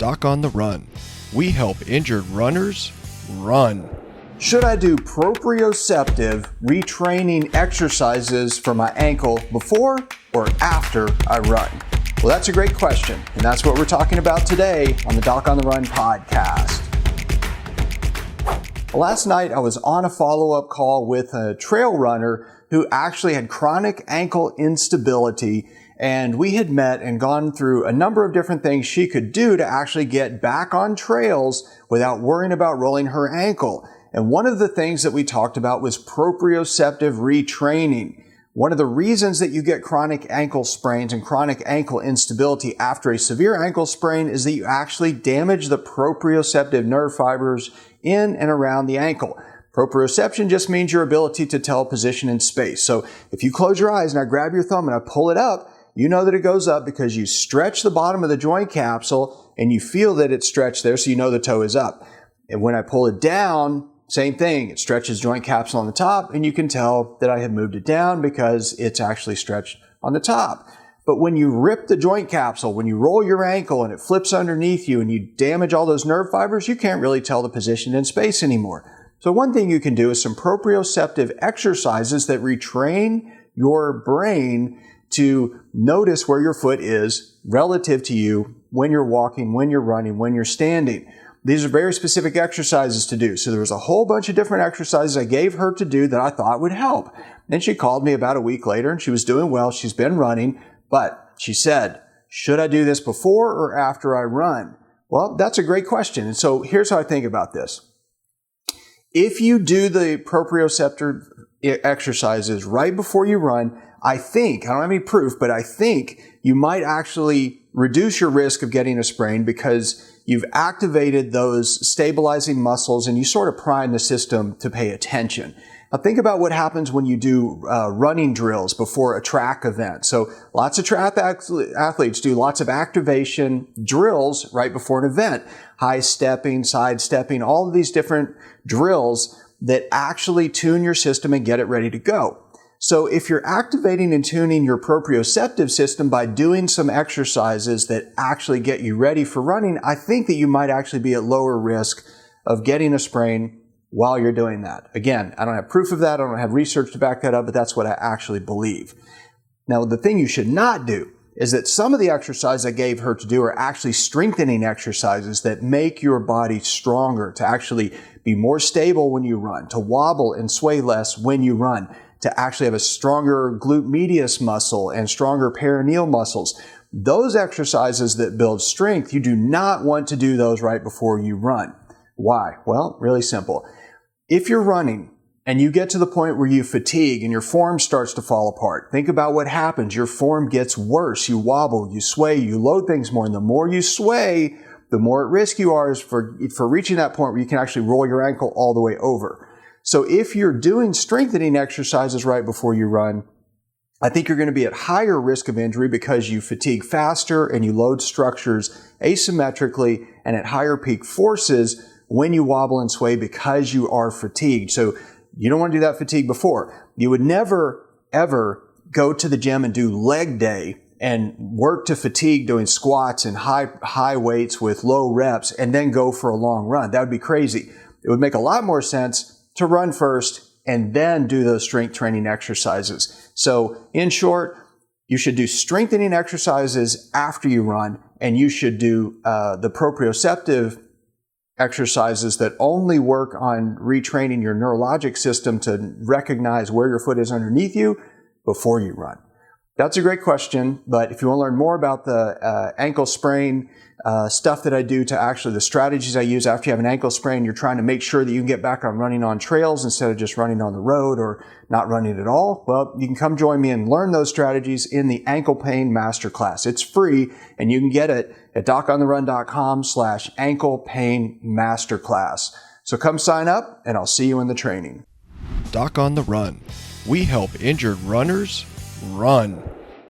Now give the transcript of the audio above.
Doc on the Run. We help injured runners run. Should I do proprioceptive retraining exercises for my ankle before or after I run? Well, that's a great question, and that's what we're talking about today on the Doc on the Run podcast. Last night, I was on a follow-up call with a trail runner who actually had chronic ankle instability, and we had met and gone through a number of different things she could do to actually get back on trails without worrying about rolling her ankle. And one of the things that we talked about was proprioceptive retraining. One of the reasons that you get chronic ankle sprains and chronic ankle instability after a severe ankle sprain is that you actually damage the proprioceptive nerve fibers in and around the ankle. Proprioception just means your ability to tell position in space. So if you close your eyes and I grab your thumb and I pull it up, you know that it goes up because you stretch the bottom of the joint capsule and you feel that it's stretched there, so you know the toe is up. And when I pull it down, same thing, it stretches joint capsule on the top, and you can tell that I have moved it down because it's actually stretched on the top. But when you rip the joint capsule, when you roll your ankle and it flips underneath you and you damage all those nerve fibers, you can't really tell the position in space anymore. So one thing you can do is some proprioceptive exercises that retrain your brain to notice where your foot is relative to you when you're walking, when you're running, when you're standing. These are very specific exercises to do. So there was a whole bunch of different exercises I gave her to do that I thought would help. Then she called me about a week later and she was doing well. She's been running, but she said, should I do this before or after I run? Well, that's a great question. And so here's how I think about this. If you do the proprioceptive exercises right before you run, I don't have any proof, but I think you might actually reduce your risk of getting a sprain because you've activated those stabilizing muscles and you sort of prime the system to pay attention. Now think about what happens when you do running drills before a track event. So lots of track athletes do lots of activation drills right before an event. High stepping, side stepping, all of these different drills that actually tune your system and get it ready to go. So if you're activating and tuning your proprioceptive system by doing some exercises that actually get you ready for running, I think that you might actually be at lower risk of getting a sprain while you're doing that. Again, I don't have proof of that. I don't have research to back that up, but that's what I actually believe. Now, the thing you should not do is that some of the exercises I gave her to do are actually strengthening exercises that make your body stronger, to actually be more stable when you run, to wobble and sway less when you run, to actually have a stronger glute medius muscle and stronger perineal muscles. Those exercises that build strength, you do not want to do those right before you run. Why? Well, really simple. If you're running and you get to the point where you fatigue and your form starts to fall apart, think about what happens. Your form gets worse. You wobble, you sway, you load things more. And the more you sway, the more at risk you are for reaching that point where you can actually roll your ankle all the way over. So if you're doing strengthening exercises right before you run, I think you're going to be at higher risk of injury because you fatigue faster and you load structures asymmetrically and at higher peak forces when you wobble and sway because you are fatigued. So you don't want to do that fatigue before. You would never, ever go to the gym and do leg day and work to fatigue doing squats and high weights with low reps and then go for a long run. That would be crazy. It would make a lot more sense to run first and then do those strength training exercises. So in short, you should do strengthening exercises after you run, and you should do the proprioceptive exercises that only work on retraining your neurologic system to recognize where your foot is underneath you before you run. That's a great question, but if you want to learn more about the ankle sprain stuff that I do to actually the strategies I use after you have an ankle sprain, you're trying to make sure that you can get back on running on trails instead of just running on the road or not running at all, well, you can come join me and learn those strategies in the Ankle Pain Masterclass. It's free, and you can get it at docontherun.com/ankle pain masterclass. So come sign up, and I'll see you in the training. Doc on the Run. We help injured runners run.